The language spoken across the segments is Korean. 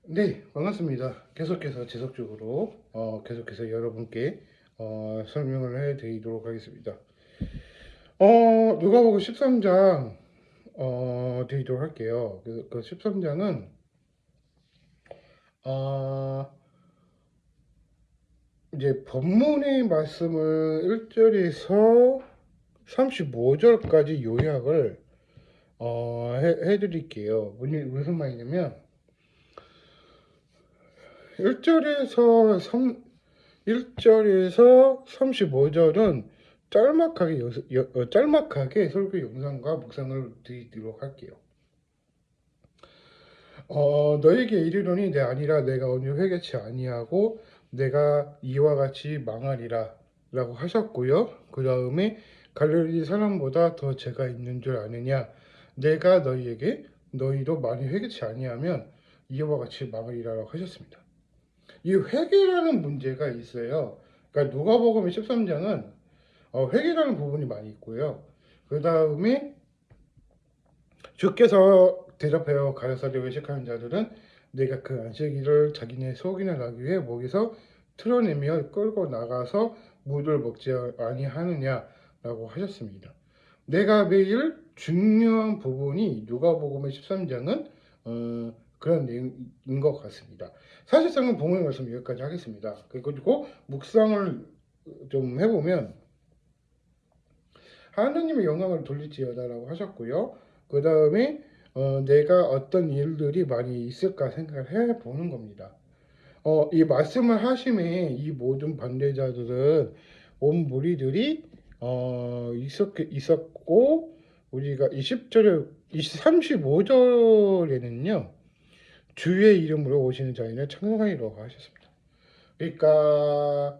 네, 반갑습니다. 계속해서 지속적으로 계속해서 여러분께 설명을 해드리도록 하겠습니다. 누가복음 13장 드리도록 할게요. 그 13장은 이제 본문의 말씀을 1절에서 35절까지 요약을 해드릴게요. 무슨 말이냐면 1절에서 1절에서 35절은 짤막하게 설교 영상과 묵상을 드리도록 할게요. 너에게 이르노니 내 아니라 내가 오늘 회개치 아니하고 내가 이와 같이 망하리라 라고 하셨고요. 그 다음에 갈릴리 사람보다 더 죄가 있는 줄 아느냐, 내가 너희에게 너희도 많이 회개치 아니하면 이와 같이 망하리라 라고 하셨습니다. 이 회개라는 문제가 있어요. 그러니까 누가복음 13장은 회개라는 부분이 많이 있고요. 그 다음에 주께서 대답하여 가라사대 외식하는 자들은 내가 그 안식일을 자기네 속이나 나기 위해 목에서 틀어내며 끌고 나가서 물을 먹지 아니하느냐라고 하셨습니다. 내가 매일 중요한 부분이 누가복음의 13장은 그런 내용인 것 같습니다. 사실상은 본문의 말씀 여기까지 하겠습니다. 그리고 묵상을 좀 해보면 하느님의 영광을 돌릴지어다라고 하셨고요. 그 다음에 내가 어떤 일들이 많이 있을까 생각을 해보는 겁니다. 이 말씀을 하심에 이 모든 반대자들은 온 무리들이 있었고 우리가 20절에 35절에는요 주의 이름으로 오시는 자인을 찬송하리라고 하셨습니다. 그러니까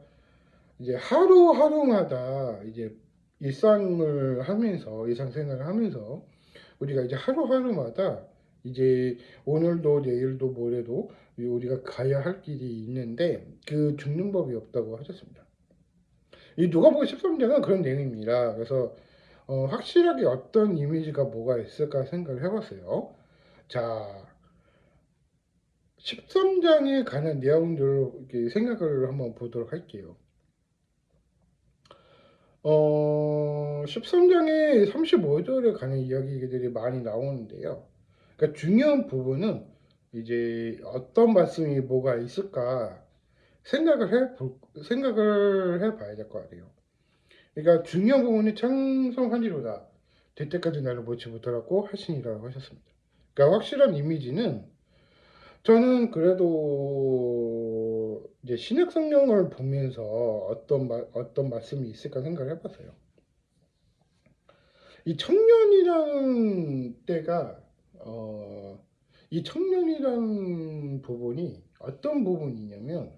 이제 하루하루마다 이제 일상생활을 하면서 우리가 이제 하루하루마다 이제 오늘도 내일도 모레도 우리가 가야 할 길이 있는데 그 죽는 법이 없다고 하셨습니다. 이 누가복음 13장은 그런 내용입니다. 그래서 확실하게 어떤 이미지가 뭐가 있을까 생각을 해봤어요. 자, 13장에 관한 내용들을 이렇게 생각을 한번 보도록 할게요. 13장에 35절에 관한 이야기들이 많이 나오는데요. 그러니까 중요한 부분은 이제 어떤 말씀이 뭐가 있을까 생각을 해봐야 될 것 같아요. 그러니까 중요한 부분이 찬송하리로다. 될 때까지 나를 보지 못하라고 하시니라고 하셨습니다. 그러니까 확실한 이미지는 저는 그래도 이제 신약 성경을 보면서 어떤 말씀이 있을까 생각을 해봤어요. 이 청년이라는 때가 이 청년이라는 부분이 어떤 부분이냐면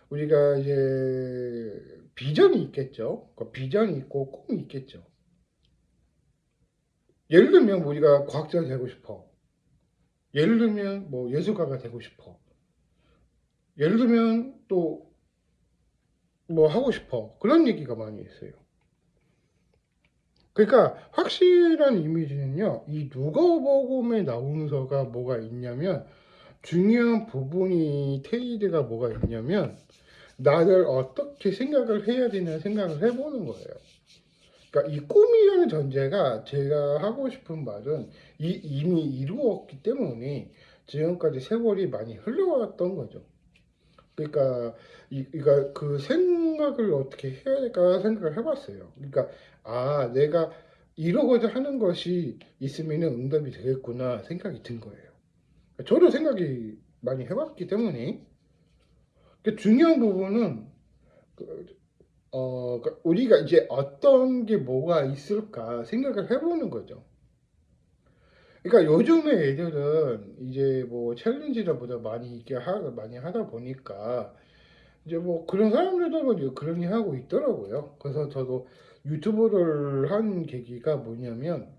우리가 이제 비전이 있겠죠. 그 비전이 있고 꿈이 있겠죠. 예를 들면 우리가 과학자가 되고 싶어. 예를 들면 뭐 예술가가 되고 싶어. 예를 들면 또 뭐 하고 싶어. 그런 얘기가 많이 있어요. 그러니까 확실한 이미지는요. 이 누가복음에 나오면서가 뭐가 있냐면 중요한 부분이 테이드가 뭐가 있냐면 나를 어떻게 생각을 해야 되나 생각을 해보는 거예요. 그러니까 이 꿈이라는 전제가 제가 하고 싶은 말은 이미 이루었기 때문에 지금까지 세월이 많이 흘러왔던 거죠. 그러니까 이가 그 생각을 어떻게 해야 될까 생각을 해봤어요. 그러니까 내가 이러고자 하는 것이 있으면 응답이 되겠구나 생각이 든 거예요. 저도 생각이 많이 해봤기 때문에 중요한 부분은 그, 우리가 이제 어떤 게 뭐가 있을까 생각을 해보는 거죠. 그러니까 요즘에 애들은 이제 뭐 챌린지를 보다 많이 하다 보니까 이제 뭐 그런 사람들도 뭐 그러니 하고 있더라고요. 그래서 저도 유튜브를 한 계기가 뭐냐면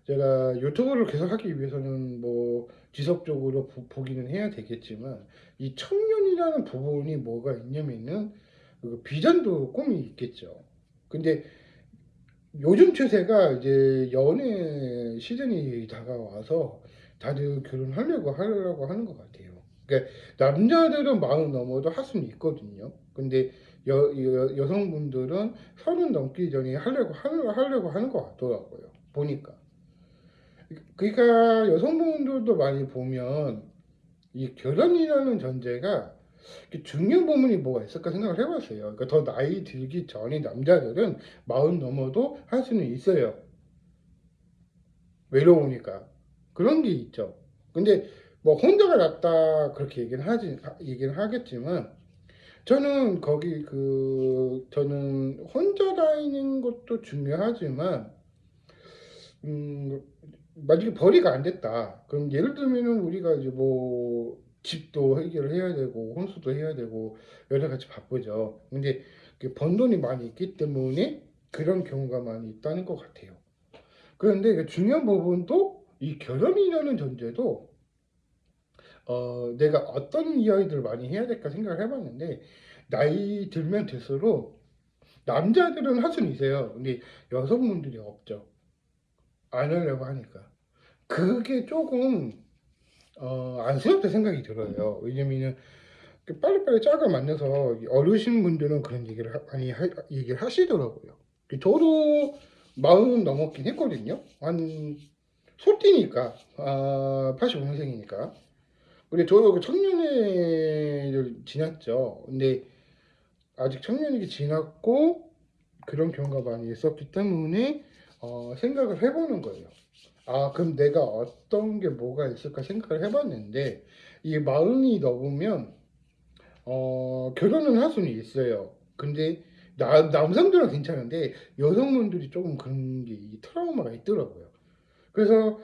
제가 유튜브를 계속 하기 위해서는 뭐 지속적으로 보기는 해야 되겠지만 이 청년이라는 부분이 뭐가 있냐면은 그 비전도 꿈이 있겠죠. 근데 요즘 추세가 이제 연애 시즌이 다가와서 다들 하려고 하는 것 같아요. 그러니까 남자들은 40 넘어도 할 수는 있거든요. 근데 여성분들은 30 넘기 전에 하려고 하는 것 같더라고요. 보니까. 그러니까 여성분들도 많이 보면 이 결혼이라는 전제가 중요한 부분이 뭐가 있을까 생각을 해봤어요. 그러니까 더 나이 들기 전에 남자들은 40 넘어도 할 수는 있어요. 외로우니까. 그런 게 있죠. 근데 뭐 혼자가 낫다 그렇게 얘기는 하겠지만 저는 혼자 다니는 것도 중요하지만 만약에 벌이가 안 됐다. 그럼 예를 들면은 우리가 이제 뭐 집도 해결을 해야 되고 혼수도 해야 되고 여러 가지 바쁘죠. 근데 번 돈이 많이 있기 때문에 그런 경우가 많이 있다는 것 같아요. 그런데 중요한 부분도 이 결혼이라는 전제도 내가 어떤 이야기들을 많이 해야 될까 생각을 해봤는데 나이 들면 될수록 남자들은 할 수는 있어요. 근데 여성분들이 없죠. 안 하려고 하니까. 그게 조금 안쓰럽다 생각이 들어요. 왜냐면은 빨리빨리 짝을 만나서 어르신분들은 그런 얘기를 얘기를 하시더라고요. 저도 40 넘었긴 했거든요. 소띠니까 85년생이니까. 근데 저도 청년회를 지났죠. 근데 아직 청년이 지났고 그런 경우가 많이 있었기 때문에 생각을 해보는 거예요. 그럼 내가 어떤 게 뭐가 있을까 생각을 해봤는데 이 40이 넘으면 결혼은 할 수는 있어요. 근데 남성들은 괜찮은데 여성분들이 조금 그런 게 트라우마가 있더라고요. 그래서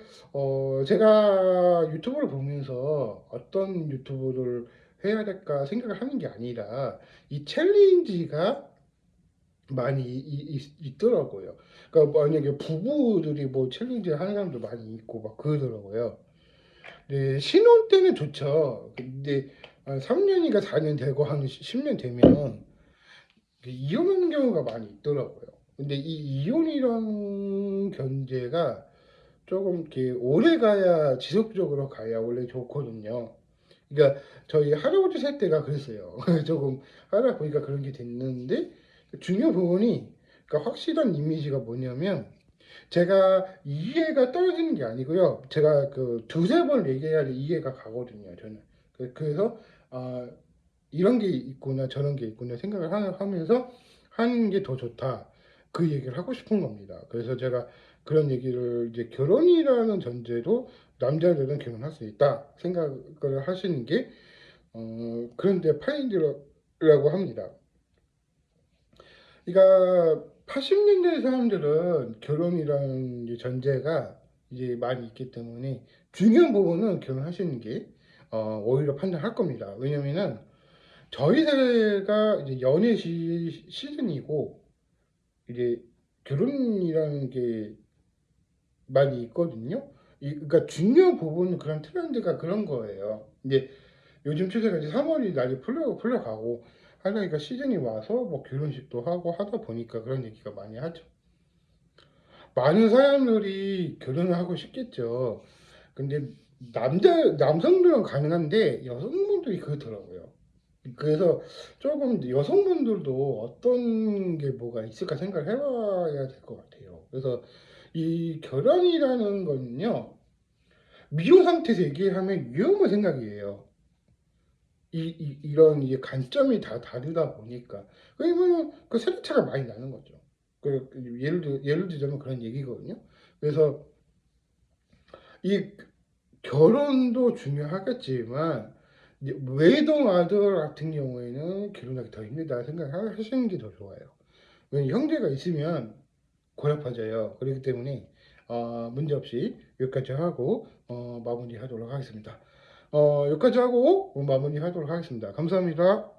제가 유튜브를 보면서 어떤 유튜브를 해야 될까 생각을 하는 게 아니라 이 챌린지가 많이 있더라고요. 그러니까 만약에 부부들이 뭐 챌린지 하는 사람도 많이 있고 막 그러더라고요. 네, 신혼 때는 좋죠. 근데 한 3년인가 4년 되고 한 10년 되면 이혼하는 경우가 많이 있더라고요. 근데 이 이혼이라는 견제가 조금 이렇게 오래 가야 지속적으로 가야 원래 좋거든요. 그러니까 저희 할아버지 세대가 그랬어요. 조금 하다 보니까 그런 게 됐는데 중요한 부분이 그러니까 확실한 이미지가 뭐냐면 제가 이해가 떨어지는 게 아니고요. 제가 그 두세 번 얘기해야 이해가 가거든요. 저는 그래서 아 이런 게 있구나 저런 게 있구나 생각을 하면서 하는 게 더 좋다. 그 얘기를 하고 싶은 겁니다. 그래서 제가 그런 얘기를 이제 결혼이라는 전제로 남자들은 결혼할 수 있다 생각을 하시는 게 그런데 파인드라고 합니다. 그러니까 80년대 사람들은 결혼이라는 이제 전제가 이제 많이 있기 때문에 중요한 부분은 결혼하시는 게 오히려 판단할 겁니다. 왜냐면은 저희 세대가 이제 연애 시즌이고 이제 결혼이라는 게 많이 있거든요. 그러니까 중요한 부분은 그런 트렌드가 그런 거예요. 이제 요즘 추세가 이제 3월이 날이 풀려가고 하니까 시즌이 와서 뭐 결혼식도 하고 하다 보니까 그런 얘기가 많이 하죠. 많은 사람들이 결혼을 하고 싶겠죠. 근데 남성들은 가능한데 여성분들이 그렇더라고요. 그래서 조금 여성분들도 어떤 게 뭐가 있을까 생각을 해봐야 될 것 같아요. 그래서 이 결혼이라는 거는요, 미혼 상태에서 얘기하면 위험한 생각이에요. 이런 이게 관점이 다 다르다 보니까. 그러면 그 세대차가 많이 나는 거죠. 예를 들자면 그런 얘기거든요. 그래서 이 결혼도 중요하겠지만 외동 아들 같은 경우에는 결혼하기 더 힘들다 생각하시는 게 더 좋아요. 왜냐면 형제가 있으면 고lap아져요. 그렇기 때문에 문제없이 여기까지 하고 마무리하도록 하겠습니다. 여기까지 하고 마무리하도록 하겠습니다. 감사합니다.